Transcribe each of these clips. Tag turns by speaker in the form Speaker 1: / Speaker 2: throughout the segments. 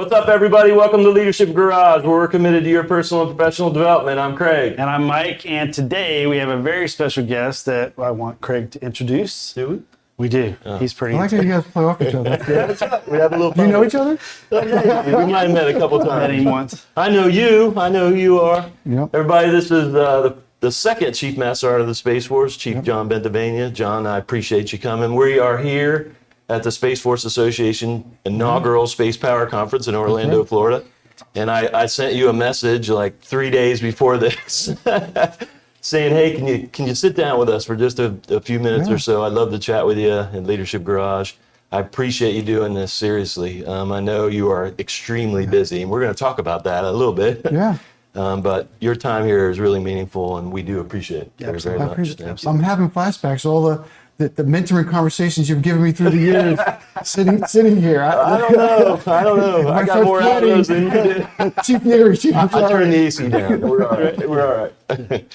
Speaker 1: What's up, everybody? Welcome to Leadership Garage, where we're committed to your personal and professional development. I'm Craig.
Speaker 2: And I'm Mike, and today we have a very special guest that I want Craig to introduce.
Speaker 1: Do we?
Speaker 2: We do. He's pretty
Speaker 3: I like how you guys play off each other.
Speaker 1: We have a little
Speaker 3: Do you know each other?
Speaker 1: We might have met a couple
Speaker 2: met
Speaker 1: times.
Speaker 2: him once.
Speaker 1: I know you. I know who you are.
Speaker 3: Yep.
Speaker 1: Everybody, this is the second Chief Master Sergeant of the Space Force, Chief John Bentivegna. John, I appreciate you coming. We are here at the Space Force Association inaugural Space Power Conference in Orlando, Florida. And I sent you a message like 3 days before this saying, hey, can you sit down with us for just a few minutes or so? I'd love to chat with you in Leadership Garage. I appreciate you doing this, seriously. I know you are extremely busy, and we're going to talk about that a little bit.
Speaker 3: Yeah.
Speaker 1: But your time here is really meaningful, and we do appreciate it very, very
Speaker 3: I
Speaker 1: much.
Speaker 3: appreciate it.
Speaker 1: Absolutely.
Speaker 3: I'm having flashbacks, all the mentoring conversations you've given me through the years, sitting here.
Speaker 1: I don't know. I got more out of those than you did.
Speaker 3: Chief Leader, Chief
Speaker 1: I turned the AC down. We're all right.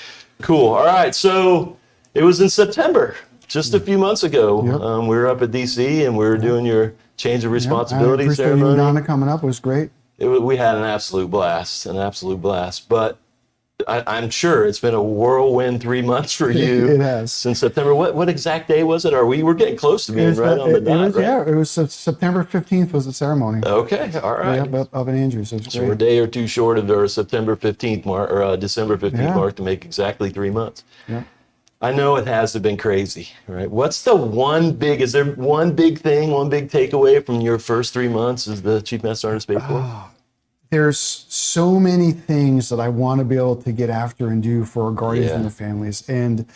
Speaker 1: Cool. All right. So it was in September, just a few months ago.
Speaker 3: Yep.
Speaker 1: We were up at DC, and we were doing your change of
Speaker 3: I
Speaker 1: responsibility
Speaker 3: appreciate you and
Speaker 1: ceremony.
Speaker 3: Donna coming up. It was great.
Speaker 1: We had an absolute blast. But I'm sure it's been a whirlwind 3 months for you.
Speaker 3: It has.
Speaker 1: Since September. What exact day was it? We're getting close to being right on the dot, right?
Speaker 3: Yeah, it was September 15th was the ceremony.
Speaker 1: Okay. All right.
Speaker 3: Yeah, up in Andrews. It was
Speaker 1: So we're a
Speaker 3: great.
Speaker 1: day or two short of our September 15th mark, or December 15th mark, to make exactly 3 months.
Speaker 3: Yeah.
Speaker 1: I know it has been crazy, right? Is there one big thing, one big takeaway from your first 3 months as the Chief Master Sergeant of Space Force?
Speaker 3: There's so many things that I want to be able to get after and do for our guardians and their families. And,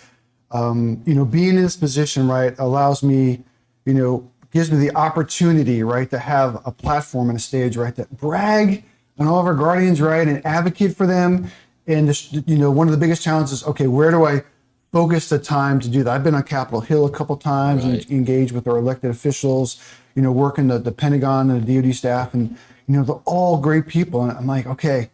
Speaker 3: being in this position, right, allows me, gives me the opportunity, right, to have a platform and a stage, right, that brag on all of our guardians, right, and advocate for them. And, one of the biggest challenges is, okay, where do I focus the time to do that? I've been on Capitol Hill a couple times and engaged with our elected officials, working the Pentagon and the DoD staff, and they're all great people. And I'm like, okay,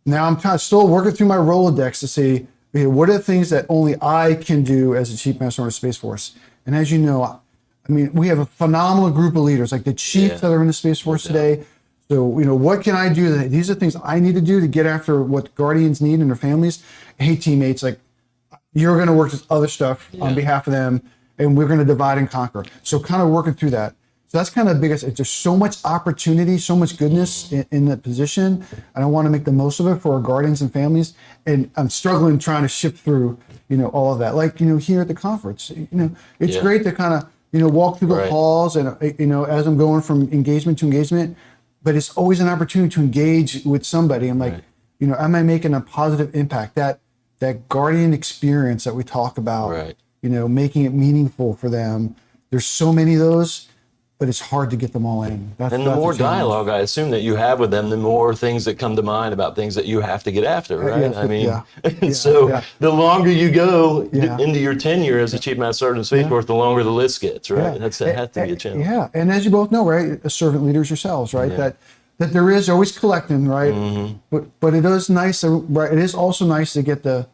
Speaker 3: now I'm kind of still working through my Rolodex to see, okay, what are the things that only I can do as a Chief Master Sergeant of Space Force? And as you know, we have a phenomenal group of leaders, like the chiefs that are in the Space Force today. So, what can I do? These are things I need to do to get after what guardians need and their families. Hey, teammates, like, you're going to work with other stuff on behalf of them, and we're going to divide and conquer. So kind of working through that. So that's kind of the biggest. There's so much opportunity, so much goodness in that position, and I want to make the most of it for our guardians and families. And I'm struggling trying to shift through, all of that. Like, here at the conference, it's great to kind of, walk through the halls and, as I'm going from engagement to engagement, but it's always an opportunity to engage with somebody. I'm like, am I making a positive impact? That guardian experience that we talk about, making it meaningful for them. There's so many of those, but it's hard to get them all in.
Speaker 1: And the more dialogue I assume that you have with them, the more things that come to mind about things that you have to get after, right? The longer you go into your tenure as a Chief Master Sergeant of Space Force, the longer the list gets, right? That has to be a challenge.
Speaker 3: Yeah, and as you both know, right, as servant leaders yourselves, right, that there is always collecting, right? But it is nice, right? It is also nice to get the,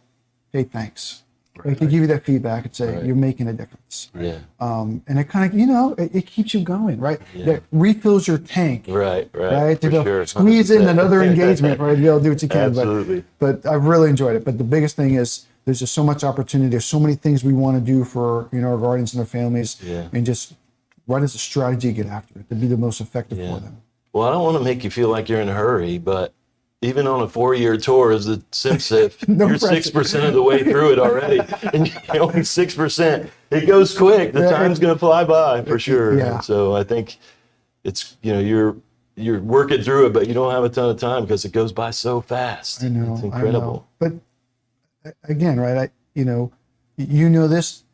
Speaker 3: hey, thanks. Like to give you that feedback and say you're making a difference.
Speaker 1: Yeah.
Speaker 3: And it kind of, it keeps you going, right? That refills your tank.
Speaker 1: Right.
Speaker 3: To go squeeze in another engagement, right? You'll do what you can.
Speaker 1: Absolutely.
Speaker 3: But I've really enjoyed it. But the biggest thing is there's just so much opportunity. There's so many things we want to do for our guardians and their families, and just what is the strategy to get after it to be the most effective for them.
Speaker 1: Well, I don't want to make you feel like you're in a hurry, but even on a 4-year tour as the CMSSF, you're 6% of the way through it already, and you're only 6%. It goes quick. The time's going to fly by for sure.
Speaker 3: Yeah.
Speaker 1: And so I think it's you're working through it, but you don't have a ton of time because it goes by so fast.
Speaker 3: I know.
Speaker 1: It's incredible.
Speaker 3: I know. But again, right? You know this.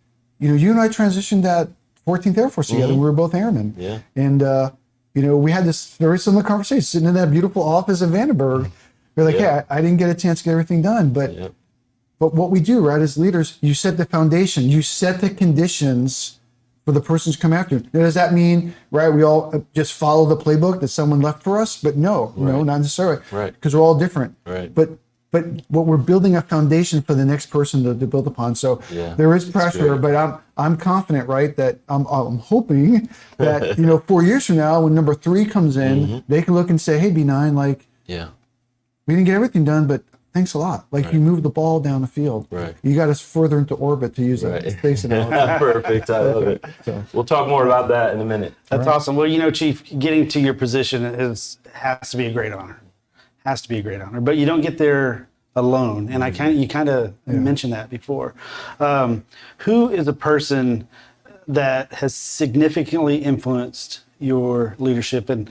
Speaker 3: You and I transitioned at 14th Air Force together. We were both airmen.
Speaker 1: Yeah.
Speaker 3: And we had this very similar conversation sitting in that beautiful office in Vandenberg. We're like, hey, I didn't get a chance to get everything done, but what we do, right, as leaders, you set the foundation, you set the conditions for the person to come after. Now, does that mean, right, we all just follow the playbook that someone left for us? But no, not necessarily,
Speaker 1: right?
Speaker 3: Because we're all different.
Speaker 1: Right.
Speaker 3: But but what we're building a foundation for the next person to build upon. So
Speaker 1: Yeah,
Speaker 3: there is pressure,
Speaker 1: great.
Speaker 3: but I'm confident, right? That I'm hoping that, 4 years from now, when number 3 comes in, they can look and say, hey, B9, like,
Speaker 1: Yeah.
Speaker 3: we didn't get everything done, but thanks a lot. Like you moved the ball down the field.
Speaker 1: Right.
Speaker 3: You got us further into orbit, to use a space analogy.
Speaker 1: Perfect. I love it. We'll talk more about that in a minute.
Speaker 2: That's awesome. Well, Chief, getting to your position has to be a great honor. Has to be a great honor. But you don't get there alone. And you kind of mentioned that before. Who is a person that has significantly influenced your leadership, and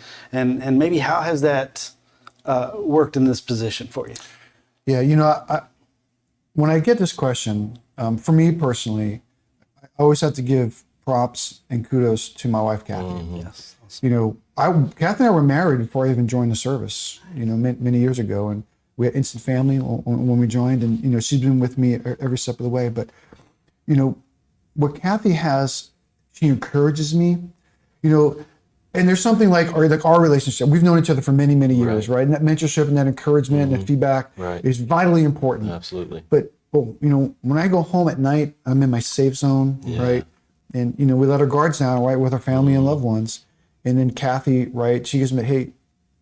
Speaker 2: maybe how has that worked in this position for you?
Speaker 3: Yeah, when I get this question, for me personally, I always have to give props and kudos to my wife, Kathy.
Speaker 2: Yes.
Speaker 3: Kathy and I were married before I even joined the service, many years ago, and we had instant family when we joined, and she's been with me every step of the way. But what Kathy has, she encourages me, and there's something like our relationship. We've known each other for many, many years, right? And that mentorship and that encouragement and that feedback is vitally important.
Speaker 1: Absolutely.
Speaker 3: But when I go home at night, I'm in my safe zone, right? And we let our guards down, right, with our family and loved ones. And then Kathy, right, she gives me, hey,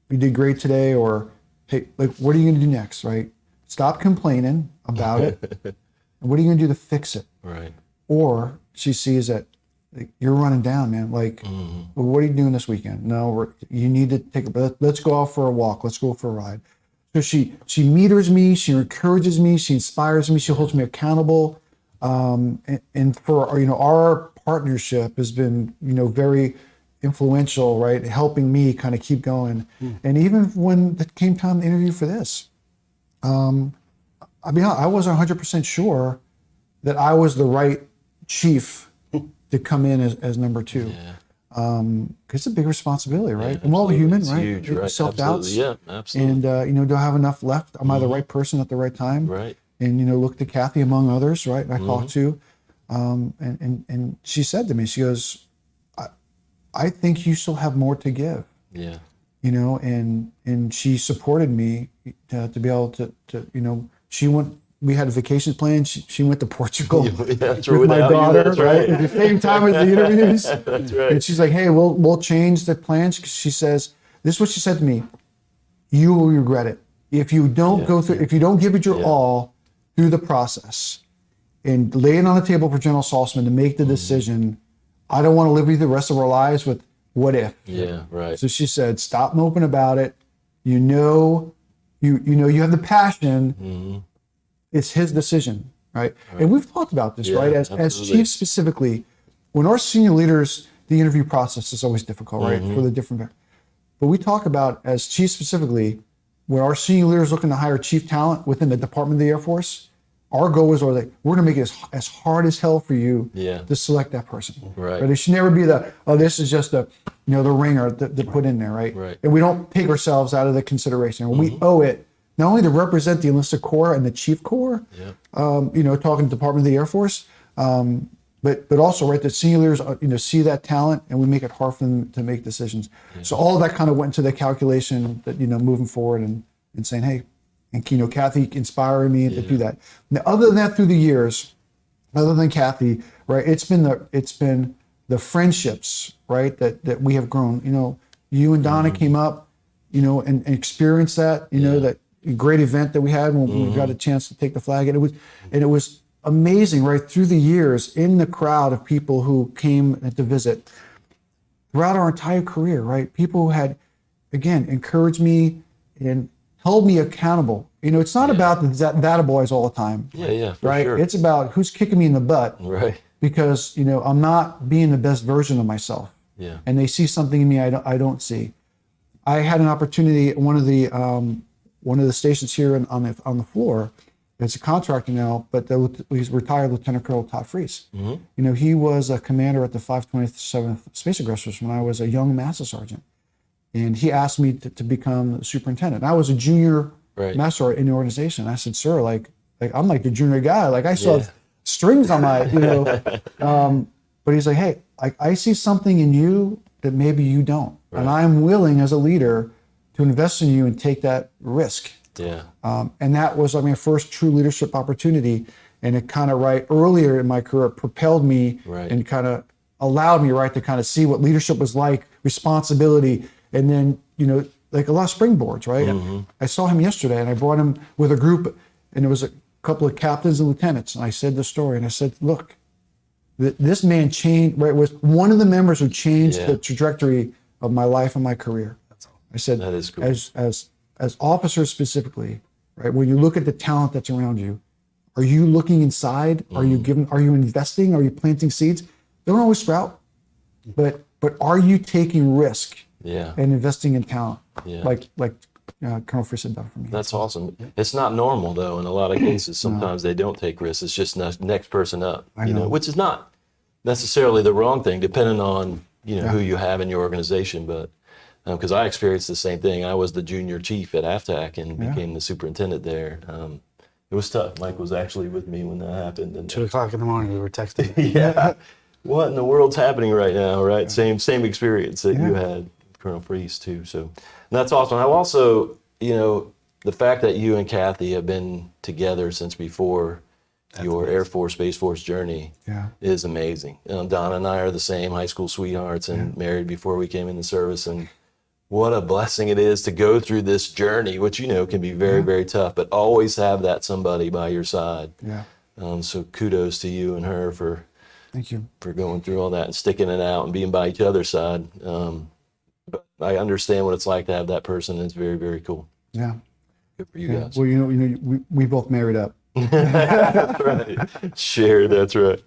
Speaker 3: you did great today, or hey, like, what are you going to do next, right? Stop complaining about it. And what are you going to do to fix it?
Speaker 1: Right.
Speaker 3: Or she sees that, like, you're running down, man. Like, well, what are you doing this weekend? No, you need to let's go out for a walk. Let's go for a ride. So she meters me, she encourages me, she inspires me, she holds me accountable. And for our partnership has been very influential, right? Helping me kind of keep going. And even when it came time to interview for this, I wasn't 100% sure that I was the right chief to come in as number 2. Cause it's a big responsibility, right?
Speaker 1: Yeah,
Speaker 3: and we're all human,
Speaker 1: it's
Speaker 3: right?
Speaker 1: huge, right?
Speaker 3: Self-doubts.
Speaker 1: Absolutely. Yeah, absolutely.
Speaker 3: And do I have enough left? Am I the right person at the right time?
Speaker 1: Right.
Speaker 3: And look to Kathy among others, right? I talked to, and she said to me, she goes, I think you still have more to give.
Speaker 1: Yeah.
Speaker 3: And she supported me to be able to she went. We had a vacation plan. She went to Portugal with my daughter, right? At the same time as the interviews.
Speaker 1: That's right.
Speaker 3: And she's like, "Hey, we'll change the plans." She says, "This is what she said to me: you will regret it if you don't go through. If you don't give it your all through the process and lay it on the table for General Saltzman to make the decision. I don't want to live with you the rest of our lives with what if."
Speaker 1: Yeah. Right.
Speaker 3: So she said, "Stop moping about it. You have the passion." It's his decision, right? And we've talked about this, right? As chief specifically, when our senior leaders, the interview process is always difficult, right? For the different, but we talk about as chief specifically, when our senior leaders looking to hire chief talent within the Department of the Air Force, our goal is like, we're gonna make it as hard as hell for you to select that person.
Speaker 1: Right.
Speaker 3: But it should never be this is just the ringer to put in there, right? And we don't take ourselves out of the consideration. We owe it not only to represent the enlisted corps and the chief corps, talking to Department of the Air Force, but also, right, the senior leaders, see that talent, and we make it hard for them to make decisions. So all of that kind of went into the calculation that, moving forward and saying, hey, and, Kathy inspiring me to do that. Now, other than that, through the years, other than Kathy, right, it's been the friendships, right, that we have grown. You and Donna came up, and experienced that, that great event that we had when we got a chance to take the flag, and it was amazing, right, through the years in the crowd of people who came to visit throughout our entire career, right? People who had, again, encouraged me and held me accountable. It's not about the boys all the time.
Speaker 1: Yeah, for
Speaker 3: right?
Speaker 1: sure.
Speaker 3: It's about who's kicking me in the butt.
Speaker 1: Right.
Speaker 3: Because, I'm not being the best version of myself.
Speaker 1: Yeah.
Speaker 3: And they see something in me I don't see. I had an opportunity at one of the stations here on the floor. It's a contractor now, but he's retired Lieutenant Colonel Todd Freese. He was a commander at the 527th Space Aggressors when I was a young Master Sergeant. And he asked me to become superintendent. I was a junior Master Sergeant in the organization. I said, sir, like I'm like the junior guy. Like I saw strings on my, but he's like, hey, I see something in you that maybe you don't. And I'm willing as a leader to invest in you and take that risk.
Speaker 1: Yeah.
Speaker 3: And that was, my first true leadership opportunity. And it kind of earlier in my career propelled me and kind of allowed me to kind of see what leadership was like, responsibility, and then, like a lot of springboards, right?
Speaker 1: Mm-hmm.
Speaker 3: I saw him yesterday and I brought him with a group, and there was a couple of captains and lieutenants. And I said the story and I said, look, this man changed, was one of the members who changed the trajectory of my life and my career. I said,
Speaker 1: that is cool.
Speaker 3: as officers specifically, right? When you look at the talent that's around you, are you looking inside? Are you investing? Are you planting seeds? They don't always sprout, but are you taking risk and investing in talent?
Speaker 1: Yeah.
Speaker 3: Like Colonel Frisch had done for me.
Speaker 1: That's awesome. It's not normal though. In a lot of cases, sometimes they don't take risks. It's just next person up, which is not necessarily the wrong thing, depending on who you have in your organization. But because I experienced the same thing, I was the junior chief at AFTAC and became the superintendent there. It was tough. Mike was actually with me when that happened. And
Speaker 2: 2:00 in the morning, we were texting.
Speaker 1: yeah. What in the world's happening right now, right? Same experience that you had, Colonel Priest, too. So that's awesome. I also, the fact that you and Kathy have been together since before your Air Force, Space Force journey is amazing. Donna and I are the same, high school sweethearts and married before we came into service. And what a blessing it is to go through this journey, which, can be very, very tough, but always have that somebody by your side.
Speaker 3: Yeah.
Speaker 1: So kudos to you and her for
Speaker 3: Thank you.
Speaker 1: For going through all that and sticking it out and being by each other's side. But I understand what it's like to have that person. It's very, very cool.
Speaker 3: Yeah.
Speaker 1: Good for you guys.
Speaker 3: Well, we both married up.
Speaker 1: That's right. Share, that's right.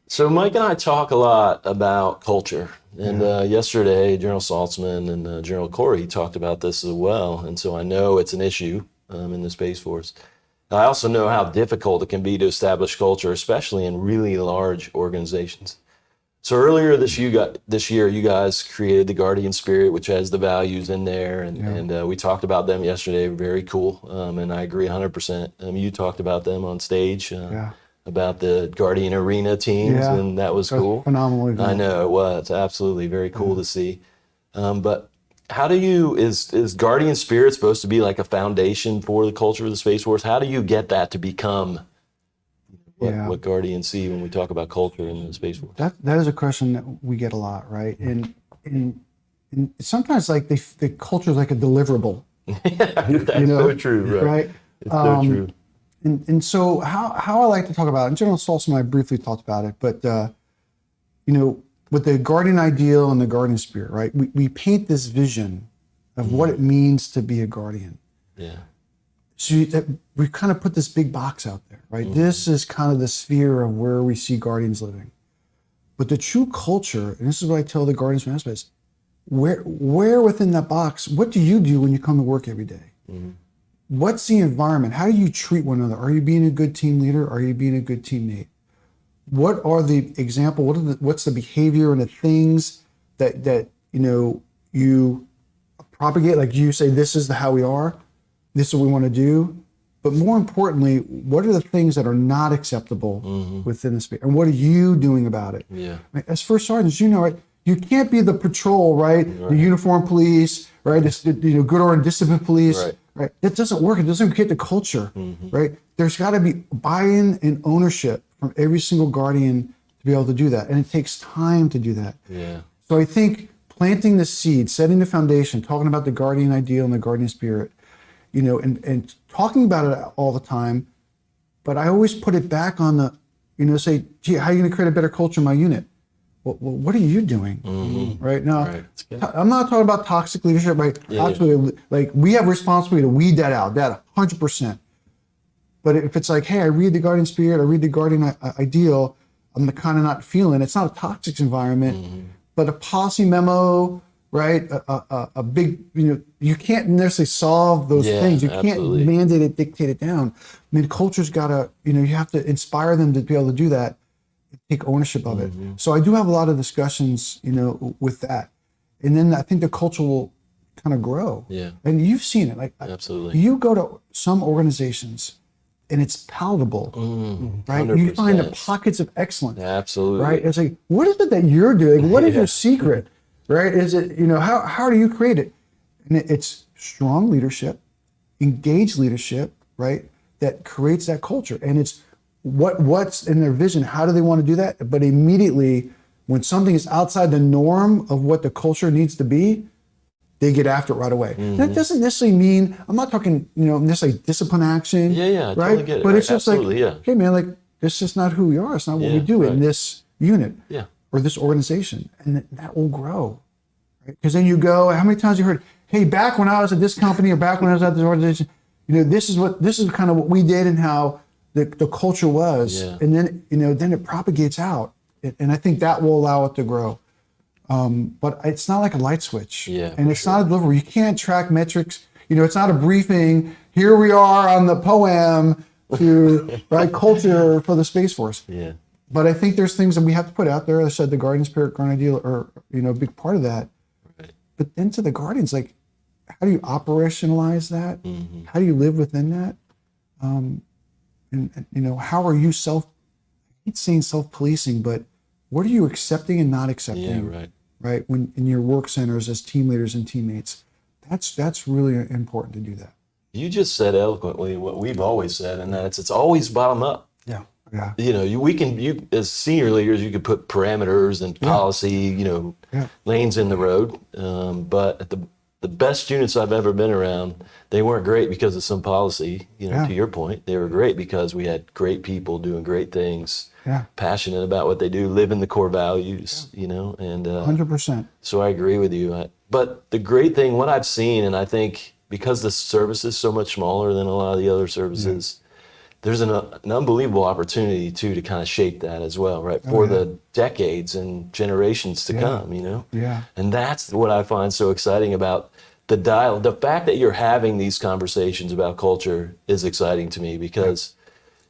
Speaker 1: So Mike and I talk a lot about culture. And yesterday, General Saltzman and General Corey talked about this as well. And so I know it's an issue in the Space Force. I also know how difficult it can be to establish culture, especially in really large organizations. So earlier this year, you guys created the Guardian Spirit, which has the values in there, and we talked about them yesterday. Very cool, and I agree 100%. You talked about them on stage, about the Guardian Arena teams, and that was cool.
Speaker 3: Phenomenal.
Speaker 1: I know it was absolutely very cool to see. But how do is Guardian Spirit supposed to be like a foundation for the culture of the Space Force? How do you get that to become what Guardians see when we talk about culture in the Space Force?
Speaker 3: That is a question that we get a lot, right? And sometimes the culture is like a deliverable.
Speaker 1: That's so true, right? It's so true.
Speaker 3: And so how I like to talk about it, and General Saltzman and I briefly talked about it, but with the Guardian ideal and the Guardian Spirit, right? We paint this vision of what it means to be a Guardian.
Speaker 1: Yeah.
Speaker 3: So we kind of put this big box out there, right? This is kind of the sphere of where we see Guardians living. But the true culture, and this is what I tell the Guardians from aspects, where within that box, what do you do when you come to work every day? What's the environment? How do you treat one another? Are you being a good team leader? Are you being a good teammate? What are the example? What's the behavior and the things that you propagate? Like you say, this is how we are. This is what we want to do. But more importantly, what are the things that are not acceptable within the space? And what are you doing about it?
Speaker 1: Yeah.
Speaker 3: Right? As first sergeants, right? You can't be the patrol, right? The uniform police, right? Good order and discipline police, right? That doesn't work. It doesn't create the culture, right? There's got to be buy-in and ownership from every single Guardian to be able to do that. And it takes time to do that.
Speaker 1: Yeah.
Speaker 3: So I think planting the seed, setting the foundation, talking about the Guardian ideal and the Guardian Spirit, and talking about it all the time, but I always put it back on the, say, gee, how are you going to create a better culture in my unit? Well, what are you doing? Right now, I'm not talking about toxic leadership, right? Absolutely. Like we have responsibility to weed that out, that 100%. But if it's like, hey, I read the Guardian Spirit, I read the Guardian ideal, I'm kind of not feeling, it's not a toxic environment, but a policy memo, right? A big, you can't necessarily solve those things. You can't mandate it, dictate it down. I mean, culture's got to, you have to inspire them to be able to do that, take ownership of it. So I do have a lot of discussions, with that. And then I think the culture will kind of grow.
Speaker 1: Yeah.
Speaker 3: And you've seen it. Like,
Speaker 1: absolutely.
Speaker 3: You go to some organizations and it's palatable, right?
Speaker 1: 100%.
Speaker 3: You find the pockets of excellence.
Speaker 1: Absolutely.
Speaker 3: Right? It's like, what is it that you're doing? What is your secret? Right? Is it, how do you create it? And it's strong leadership. engaged leadership, right? That creates that culture. And it's what's in their vision. How do they want to do that? But immediately when something is outside the norm of what the culture needs to be, they get after it right away. That doesn't necessarily mean, I'm not talking, necessarily discipline action.
Speaker 1: Yeah, I
Speaker 3: right?
Speaker 1: totally get it.
Speaker 3: But
Speaker 1: Right,
Speaker 3: it's just
Speaker 1: absolutely,
Speaker 3: like, hey man, like this is just not who we are. It's not what we do in this unit or this organization. And that will grow. Because then you go, how many times you heard, hey, back when I was at this company or back when I was at this organization, this is kind of what we did and how the culture was.
Speaker 1: Yeah.
Speaker 3: And then, then it propagates out. And I think that will allow it to grow. But it's not like a light switch.
Speaker 1: Yeah,
Speaker 3: and it's not a delivery. You can't track metrics. It's not a briefing. Here we are on the poem to write culture for the Space Force.
Speaker 1: Yeah.
Speaker 3: But I think there's things that we have to put out there. I said the Guardian Spirit, Guardian Ideal are, a big part of that.
Speaker 1: Right.
Speaker 3: But then to the Guardians, like, how do you operationalize that? How do you live within that? And how are you I hate saying self-policing, but what are you accepting and not accepting?
Speaker 1: Yeah,
Speaker 3: Right? When in your work centers as team leaders and teammates, that's really important to do that.
Speaker 1: You just said eloquently what we've always said, and that's it's always bottom up.
Speaker 3: Yeah.
Speaker 1: You as senior leaders, you could put parameters and policy, lanes in the road. But at the best units I've ever been around, they weren't great because of some policy. To your point, they were great because we had great people doing great things, passionate about what they do, living the core values. And
Speaker 3: 100%.
Speaker 1: So I agree with you. But the great thing, what I've seen, and I think because the service is so much smaller than a lot of the other services. There's an unbelievable opportunity too to kind of shape that as well, right? For the decades and generations to come,
Speaker 3: Yeah.
Speaker 1: And that's what I find so exciting about the dialogue. The fact that you're having these conversations about culture is exciting to me because,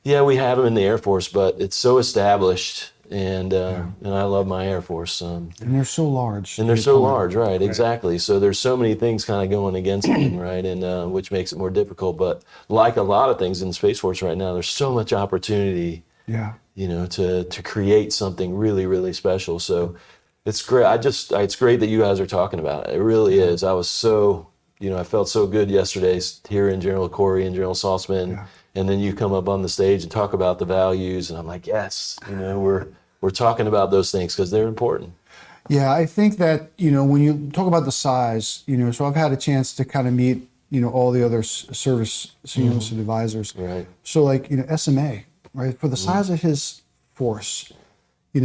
Speaker 1: we have them in the Air Force, but it's so established, and I love my Air Force.
Speaker 3: And they're so large.
Speaker 1: And they're so large, right? Exactly. So there's so many things kind of going against them, right? And which makes it more difficult. But like a lot of things in the Space Force right now, there's so much opportunity, to create something really, really special. So it's great. It's great that you guys are talking about it. It really is. I was so, I felt so good yesterday hearing General Corey and General Saltzman, and then you come up on the stage and talk about the values, and I'm like, yes, we're talking about those things because they're important.
Speaker 3: Yeah, I think that, when you talk about the size, so I've had a chance to kind of meet, all the other service senior enlisted advisors.
Speaker 1: Right.
Speaker 3: So like, SMA, right? For the size of his force, he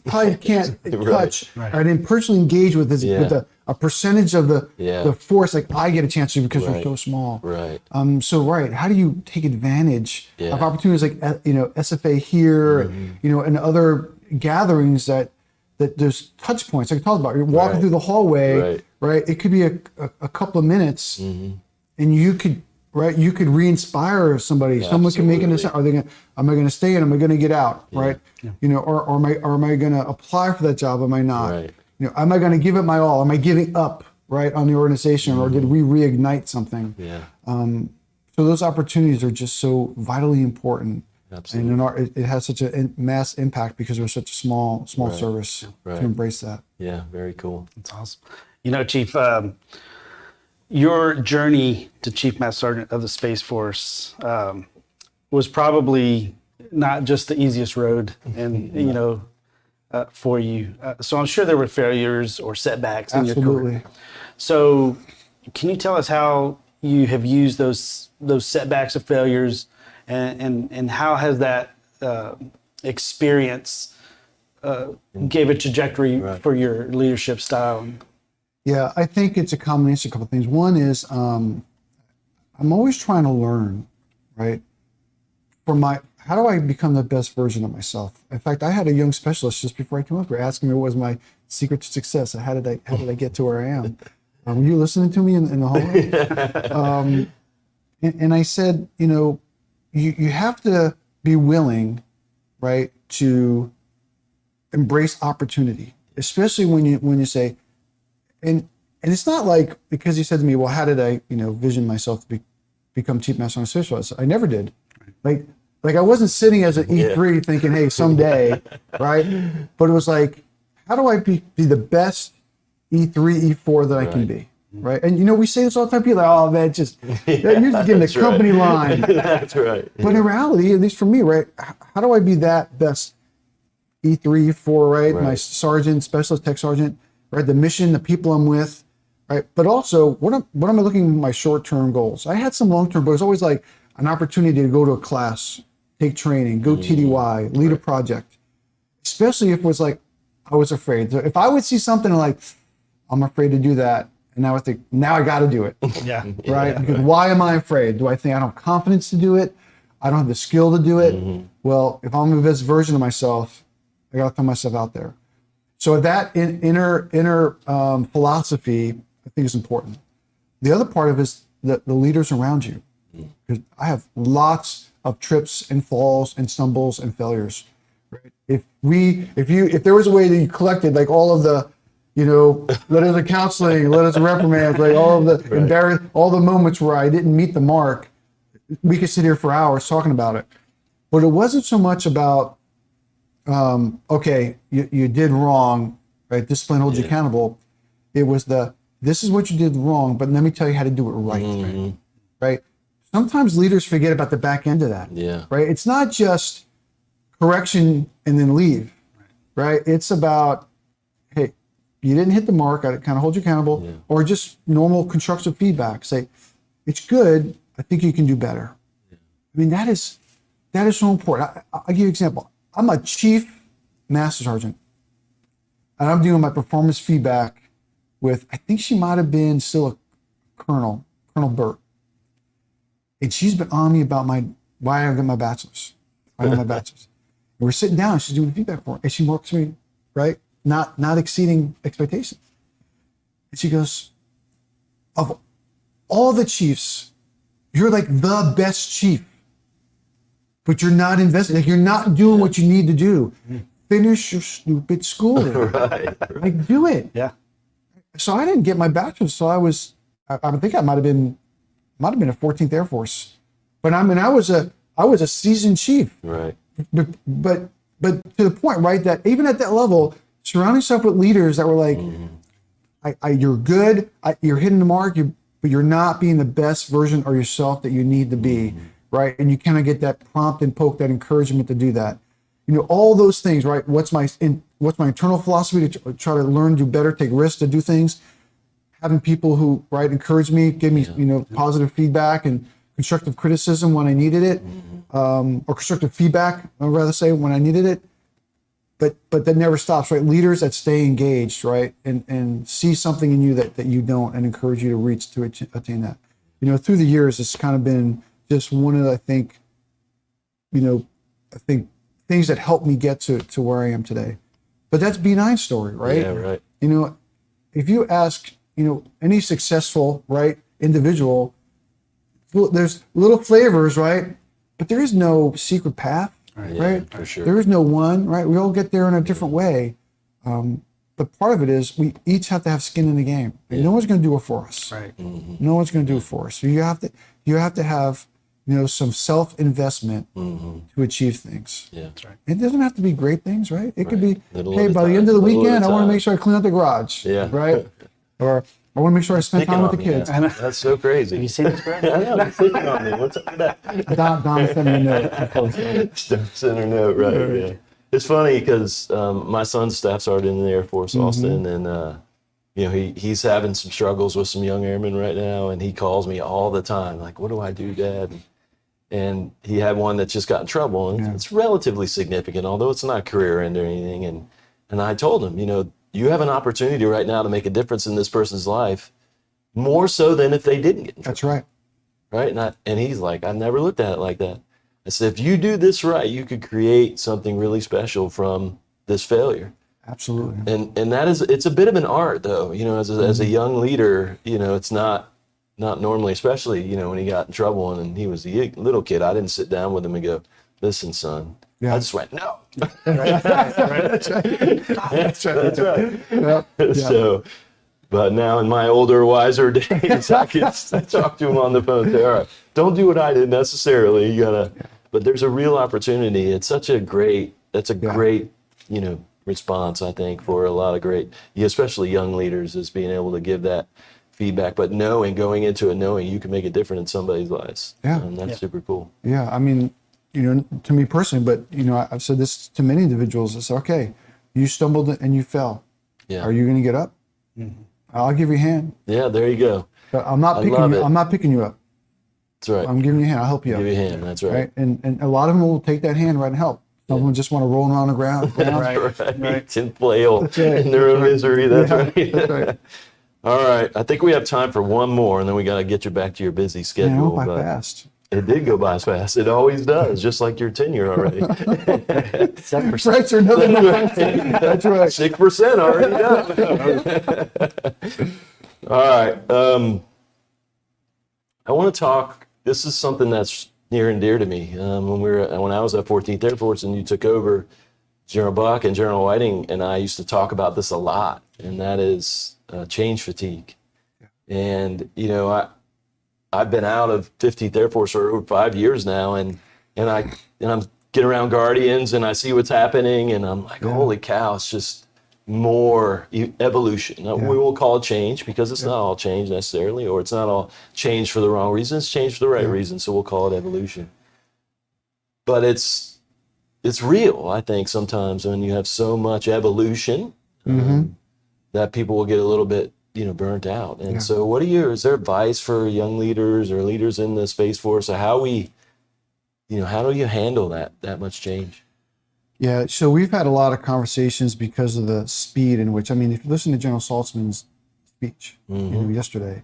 Speaker 3: probably can't touch or then personally engage with a percentage of the force like I get a chance to because we're so small.
Speaker 1: Right.
Speaker 3: How do you take advantage of opportunities like SFA here, and other gatherings that there's touch points like I talked about. You're walking through the hallway, right? It could be a couple of minutes, and you could re-inspire somebody.
Speaker 1: Yeah,
Speaker 3: someone can make an decision. Am I going to stay in? Am I going to get out? Right? Or am I going to apply for that job? Am I not?
Speaker 1: Right.
Speaker 3: Am I going to give it my all? Am I giving up, right, on the organization, or did we reignite something?
Speaker 1: Yeah.
Speaker 3: So those opportunities are just so vitally important.
Speaker 1: Absolutely.
Speaker 3: And it has such a mass impact because we're such a small service to embrace that.
Speaker 1: Yeah, very cool.
Speaker 2: That's awesome. Chief, your journey to Chief Master Sergeant of the Space Force was probably not just the easiest road, and for you. So I'm sure there were failures or setbacks in your career. So can you tell us how you have used those setbacks or failures, and how has that experience gave a trajectory for your leadership style?
Speaker 3: Yeah, I think it's a combination of a couple of things. One is I'm always trying to learn, right? How do I become the best version of myself? In fact, I had a young specialist just before I came up here asking me what was my secret to success. How did I get to where I am? Were you listening to me in the hallway? And I said, you have to be willing, right, to embrace opportunity, especially when you say, and it's not like because you said to me, well, how did I, vision myself to become Chief Master Sergeant of the Space Force? I never did. Like I wasn't sitting as an E3 thinking, hey, someday, right? But it was like, how do I be the best E3, E4 that I can be, right? And we say this all the time. People are like, oh man, just you're just getting the company line.
Speaker 1: That's right.
Speaker 3: But in reality, at least for me, right? How do I be that best E3, E4, right? My sergeant, specialist tech sergeant, right? The mission, the people I'm with, right? But also, what am I looking at my short-term goals? I had some long-term, but it was always like an opportunity to go to a class, take training, go TDY, lead a project. Especially if it was like, I was afraid. So if I would see something like, I'm afraid to do that, and now I think, now I got to do it.
Speaker 2: Yeah.
Speaker 3: Right? Because why am I afraid? Do I think I don't have confidence to do it? I don't have the skill to do it? Well, if I'm the best version of myself, I got to throw myself out there. So that inner philosophy, I think, is important. The other part of it is the leaders around you. Because I have lots of trips and falls and stumbles and failures. Right? If there was a way that you collected like all of the, letters of counseling, letters of reprimands, like all of the all the moments where I didn't meet the mark, we could sit here for hours talking about it. But it wasn't so much about, okay, you did wrong, right? Discipline holds you accountable. It was this is what you did wrong, but let me tell you how to do it right. Right? Sometimes leaders forget about the back end of that.
Speaker 1: Yeah.
Speaker 3: Right? It's not just correction and then leave. Right? It's about, hey, you didn't hit the mark, I kind of hold you accountable, or just normal constructive feedback. Say, it's good, I think you can do better. I mean, that is so important. I'll give you an example. I'm a chief master sergeant, and I'm doing my performance feedback with, I think she might have been still a Colonel Burt. And she's been on me about why I got my bachelor's. And we're sitting down, she's doing feedback for me, and she marks me, right? Not exceeding expectations. And she goes, of all the chiefs, you're like the best chief, but you're not investing. Like, you're not doing what you need to do. Finish your stupid schooling.
Speaker 1: Right.
Speaker 3: Like, do it.
Speaker 2: Yeah.
Speaker 3: So I didn't get my bachelor's. So I think I might have been a 14th Air Force, but I mean, I was a seasoned chief. Right. But to the point, right, that even at that level, surrounding yourself with leaders that were like, you're good, you're hitting the mark, but you're not being the best version of yourself that you need to be, right? And you kind of get that prompt and poke, that encouragement to do that. All those things, right? What's my internal philosophy to try to learn, do better, take risks, to do things. Having people who, right, encourage me, give me, positive feedback and constructive criticism when I needed it, or constructive feedback, I'd rather say, when I needed it. But that never stops, right? Leaders that stay engaged, right, and see something in you that you don't, and encourage you to reach to attain that. Through the years, it's kind of been just one of the, I think things that helped me get to where I am today. But that's B9's story, right?
Speaker 1: Yeah, right.
Speaker 3: If you ask, any successful, right, individual, there's little flavors, right? But there is no secret path, right?
Speaker 1: Yeah, for sure.
Speaker 3: There is no one, right? We all get there in a different way. But part of it is we each have to have skin in the game. And no one's going to do it for us.
Speaker 2: Right.
Speaker 3: No one's going to do it for us. So you have to have, some self-investment to achieve things.
Speaker 1: Yeah, that's right.
Speaker 3: It doesn't have to be great things, right? It could be,
Speaker 1: Little
Speaker 3: hey,
Speaker 1: at a
Speaker 3: by the
Speaker 1: time,
Speaker 3: end of the
Speaker 1: little at a
Speaker 3: weekend, I want to
Speaker 1: time.
Speaker 3: make sure I clean out the garage.
Speaker 1: Yeah.
Speaker 3: Right? Or I want to make sure I spend time with the kids.
Speaker 1: That's so crazy.
Speaker 2: Have you seen this, Brad?
Speaker 1: I know, he's thinking on me. What's up with that?
Speaker 3: Don sent me a note. Of course.
Speaker 1: Send her note, right? Yeah. It's funny because my son's staff sergeant in the Air Force, Austin, and he's having some struggles with some young airmen right now, and he calls me all the time, like, "What do I do, Dad?" And he had one that just got in trouble, and it's relatively significant, although it's not career end or anything. And I told him, you have an opportunity right now to make a difference in this person's life, more so than if they didn't get in trouble.
Speaker 3: That's right.
Speaker 1: Right? And he's like, I never looked at it like that. I said, if you do this right, you could create something really special from this failure.
Speaker 3: Absolutely.
Speaker 1: And it's a bit of an art, though. As a young leader, it's not normally, especially when he got in trouble and he was a little kid. I didn't sit down with him and go, "Listen, son."
Speaker 3: Yeah.
Speaker 1: I just went, "No."
Speaker 3: That's right. Yeah.
Speaker 1: So, but now in my older, wiser days, I can talk to him on the phone and say, "All right, don't do what I did necessarily. You gotta." But there's a real opportunity. It's such a great. That's a great, response, I think, for a lot of great, especially young leaders, is being able to give that feedback, but going into it, knowing you can make a difference in somebody's lives.
Speaker 3: Yeah.
Speaker 1: And that's super cool.
Speaker 3: Yeah, I mean, to me personally, but I've said this to many individuals. It's okay. You stumbled and you fell.
Speaker 1: Yeah.
Speaker 3: Are you going to get up? Mm-hmm. I'll give you a hand.
Speaker 1: Yeah, there you go.
Speaker 3: But I'm not picking you. I'm not picking you up.
Speaker 1: That's right.
Speaker 3: I'm giving you a hand. I'll help you
Speaker 1: Give
Speaker 3: up.
Speaker 1: you a hand. That's right.
Speaker 3: And a lot of them will take that hand right and help. Some of them just want to roll around the ground.
Speaker 1: Right. And flail
Speaker 3: That's right.
Speaker 1: in their own misery. That's right.
Speaker 3: That's right.
Speaker 1: All right. I think we have time for one more, and then we got to get you back to your busy schedule.
Speaker 3: Man, it went by
Speaker 1: but
Speaker 3: fast.
Speaker 1: It did go by fast. It always does, just like your tenure already. 7%.
Speaker 3: Right, or another 9%. That's right.
Speaker 1: 6% already done. All right. I want to talk. This is something that's near and dear to me. When I was at 14th Air Force and you took over, General Buck and General Whiting and I used to talk about this a lot, and that is change fatigue. Yeah. And I've been out of 15th Air Force for over 5 years now, and I'm getting around Guardians and I see what's happening, and I'm like, holy cow, it's just more evolution. Now, we will call it change because it's not all change necessarily, or it's not all change for the wrong reason. It's change for the right reason, so we'll call it evolution. But it's real, I think, sometimes when you have so much evolution that people will get a little bit burnt out. And so is there advice for young leaders or leaders in the Space Force? How do you handle that much change?
Speaker 3: Yeah, so we've had a lot of conversations because of the speed in which, if you listen to General Saltzman's speech yesterday,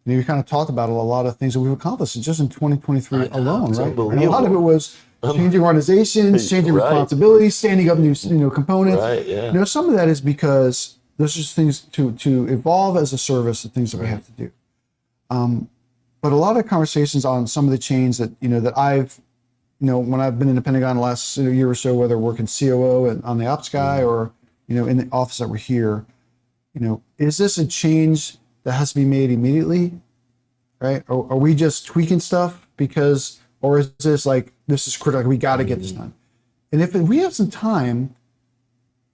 Speaker 3: we kind of talked about a lot of things that we've accomplished just in 2023 alone, right? And a lot of it was changing organizations, changing responsibilities, standing up new components.
Speaker 1: Right, yeah.
Speaker 3: Some of that is because there's just things to evolve as a service, the things that we have to do. But a lot of conversations on some of the change that that I've when I've been in the Pentagon the last year or so, whether working COO and on the ops guy or in the office that we're here, is this a change that has to be made immediately, right? Or are we just tweaking stuff or is this like this is critical? We got to get this done. And if we have some time,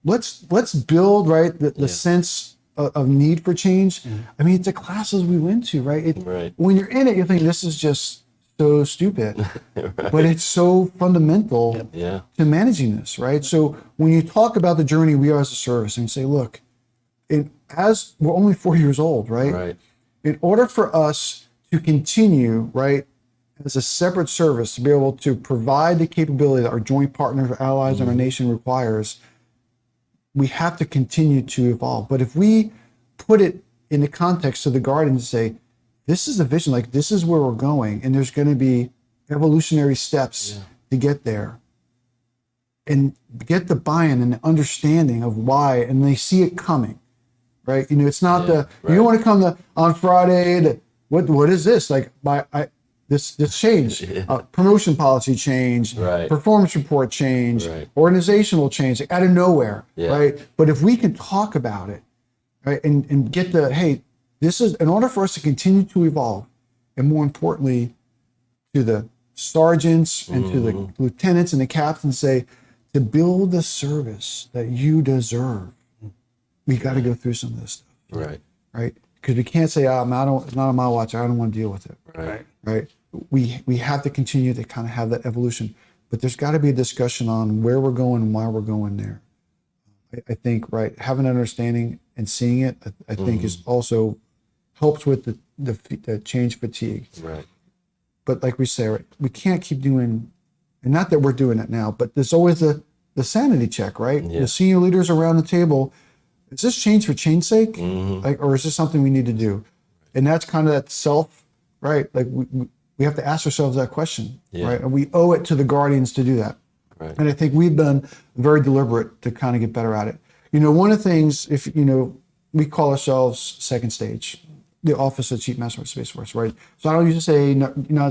Speaker 3: let's build the sense of need for change. It's the classes we went to, right? When you're in it, you think this is just so stupid, but it's so fundamental to managing this, right? So when you talk about the journey we are as a service and say, look, as we're only 4 years old, right? In order for us to continue, right, as a separate service to be able to provide the capability that our joint partners, our allies, and our nation requires, we have to continue to evolve. But if we put it in the context of the Guardians and say, this is a vision, like this is where we're going, and there's going to be evolutionary steps to get there, and get the buy-in and the understanding of why, and they see it coming, right? It's not you don't want to come on Friday what is this like this change, promotion policy change, performance report change, organizational change out of nowhere, right? But if we can talk about it, right, and get this is in order for us to continue to evolve, and more importantly, to the sergeants and to the lieutenants and the captains, say, to build the service that you deserve, we got to go through some of this stuff, right? Because we can't say, it's not on my watch, I don't want to deal with it, right? We have to continue to kind of have that evolution, but there's got to be a discussion on where we're going and why we're going there. I think, having an understanding and seeing it, I think is also helps with the change fatigue. Right. But like we say, we can't keep doing, and not that we're doing it now, but there's always the sanity check, right? The senior leaders around the table, is this change for change's sake? Or is this something we need to do? And that's kind of that self, right? Like we have to ask ourselves that question, right? And we owe it to the Guardians to do that. Right. And I think we've been very deliberate to kind of get better at it. One of the things, if we call ourselves second stage, the Office of Chief Master Sergeant Space Force, right? So I don't usually say,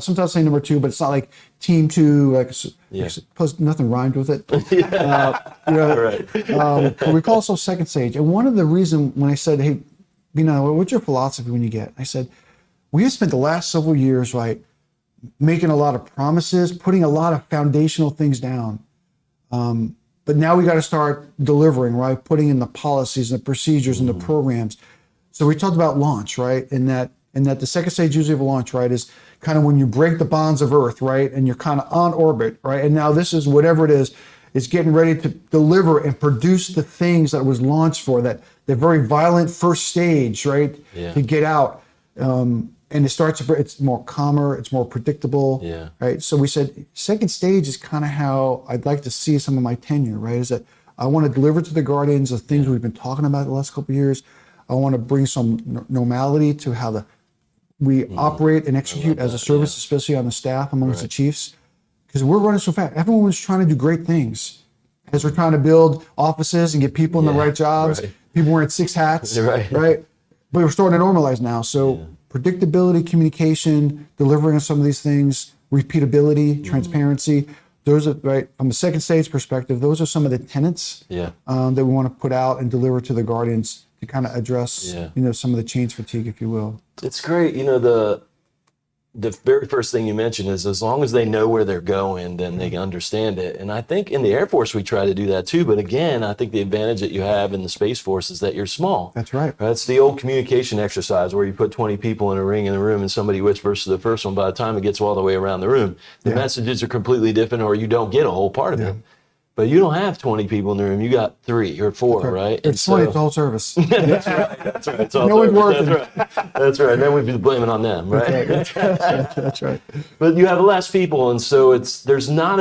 Speaker 3: sometimes I say number 2, but it's not like team 2, plus nothing rhymed with it. But we call ourselves second stage. And one of the reasons when I said, hey, what's your philosophy when you get? I said, we have spent the last several years, making a lot of promises, putting a lot of foundational things down. But now we got to start delivering, right? Putting in the policies and the procedures and the programs. So we talked about launch, right? And that the second stage usually of a launch, right, is kind of when you break the bonds of Earth, right? And you're kind of on orbit, right? And now this is whatever it is getting ready to deliver and produce the things that it was launched for, that the very violent first stage, right?
Speaker 1: Yeah.
Speaker 3: To get out. And it starts to, it's more calmer, it's more predictable,
Speaker 1: Yeah.
Speaker 3: right? So we said, second stage is kind of how I'd like to see some of my tenure, right? Is that I want to deliver to the Guardians the things we've been talking about the last couple of years. I want to bring some normality to how we operate and execute as a service, especially on the staff amongst the chiefs, because we're running so fast. Everyone was trying to do great things as we're trying to build offices and get people in the right jobs.
Speaker 1: Right.
Speaker 3: People wearing 6 hats,
Speaker 1: Right.
Speaker 3: right? But we're starting to normalize now. So predictability, communication, delivering on some of these things, repeatability, transparency. Those are, right, from a second stage perspective, those are some of the tenets that we want to put out and deliver to the Guardians to kind of address, some of the change fatigue, if you will.
Speaker 1: It's great. The very first thing you mentioned is as long as they know where they're going, then they understand it. And I think in the Air Force, we try to do that too. But again, I think the advantage that you have in the Space Force is that you're small.
Speaker 3: That's right.
Speaker 1: It's the old communication exercise where you put 20 people in a ring in the room and somebody whispers to the first one. By the time it gets all the way around the room, the messages are completely different, or you don't get a whole part of it. But you don't have 20 people in the room. You got 3 or 4, right?
Speaker 3: It's 20, it's the whole service.
Speaker 1: That's right. It's all
Speaker 3: No one's working.
Speaker 1: That's right. Then we'd be blaming on them, right?
Speaker 3: That's right.
Speaker 1: But you have less people, and so there's not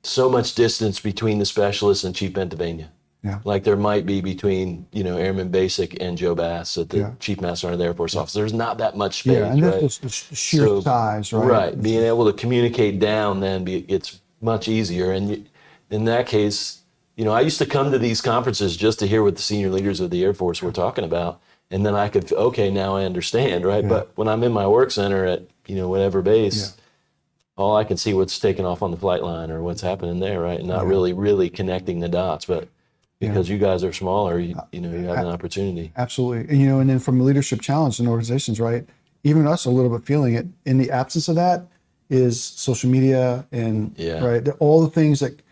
Speaker 1: so much distance between the specialists and Chief Bentivegna.
Speaker 3: Yeah.
Speaker 1: Like there might be between, Airman Basic and Joe Bass at the Chief Master Sergeant Air Force Office. There's not that much space,
Speaker 3: Yeah, and
Speaker 1: right?
Speaker 3: that's just the sheer size, right?
Speaker 1: Right. Being able to communicate down it's much easier. And in that case, I used to come to these conferences just to hear what the senior leaders of the Air Force were talking about. And then I could, okay, now I understand, right?
Speaker 3: Yeah.
Speaker 1: But when I'm in my work center at, whatever base, all I can see what's taking off on the flight line or what's happening there, right? And not really connecting the dots. But because you guys are smaller, you have an opportunity.
Speaker 3: Absolutely. And then from a leadership challenge in organizations, right? Even us a little bit feeling it. In the absence of that is social media and right, all the things that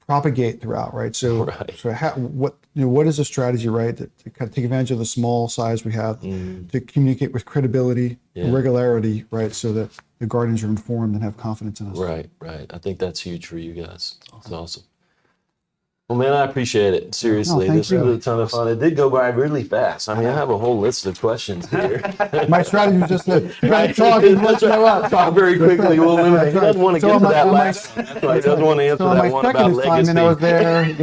Speaker 3: propagate throughout, right? So, what is the strategy, right, to kind of take advantage of the small size we have to communicate with credibility and regularity, right, so that the Guardians are informed and have confidence in us.
Speaker 1: Right. I think that's huge for you guys. It's awesome. Well, man, I appreciate it. Seriously, this was a ton of fun. It did go by really fast. I mean, I have a whole list of questions here.
Speaker 3: My strategy was just to talk
Speaker 1: very quickly. We'll eliminate. He doesn't want to get to that last one. That's why he doesn't want to answer that one about legacy.
Speaker 3: I was there.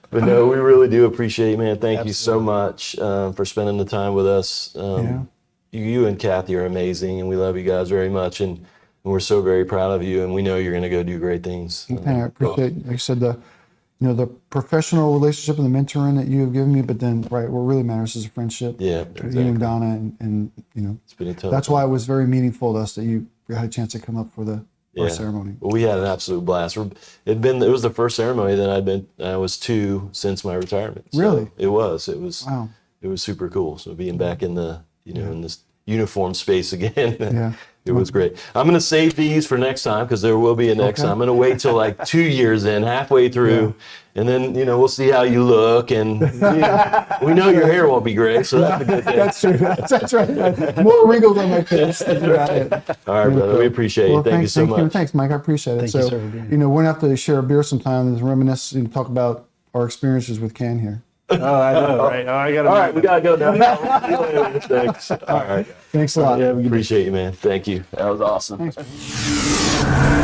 Speaker 1: But no, we really do appreciate it, man. Thank you so much for spending the time with us. You and Kathy are amazing, and we love you guys very much. And we're so very proud of you, and we know you're going to go do great things.
Speaker 3: I appreciate, like I said, the professional relationship and the mentoring that you have given me. But then, right, what really matters is a friendship.
Speaker 1: Yeah,
Speaker 3: exactly. You and Donna, and
Speaker 1: it's been a ton.
Speaker 3: That's why it was very meaningful to us that you had a chance to come up for the ceremony.
Speaker 1: Well, we had an absolute blast. It was the first ceremony that I was to since my retirement. So
Speaker 3: really,
Speaker 1: it was.
Speaker 3: Wow.
Speaker 1: It was super cool. So being back in the in this uniform space again. It was great. I'm going to save these for next time because there will be a next time. I'm going to wait till like 2 years in, halfway through, and then, we'll see how you look. And we know your hair won't be gray, so that's a good thing.
Speaker 3: That's true. That's right. More wrinkles on my face. That's about it.
Speaker 1: All right, brother. We appreciate it. Thank you so much.
Speaker 3: Thanks, Mike. I appreciate it.
Speaker 2: Thank you, sir, for being here.
Speaker 3: We're going to have to share a beer sometime and reminisce and talk about our experiences with Ken here.
Speaker 2: Oh, I know, right? Oh, I got to.
Speaker 1: All right, we got to go now. Thanks. All right.
Speaker 3: Thanks a lot.
Speaker 1: Yeah, we appreciate you, man. Thank you. That was awesome.
Speaker 3: Thanks.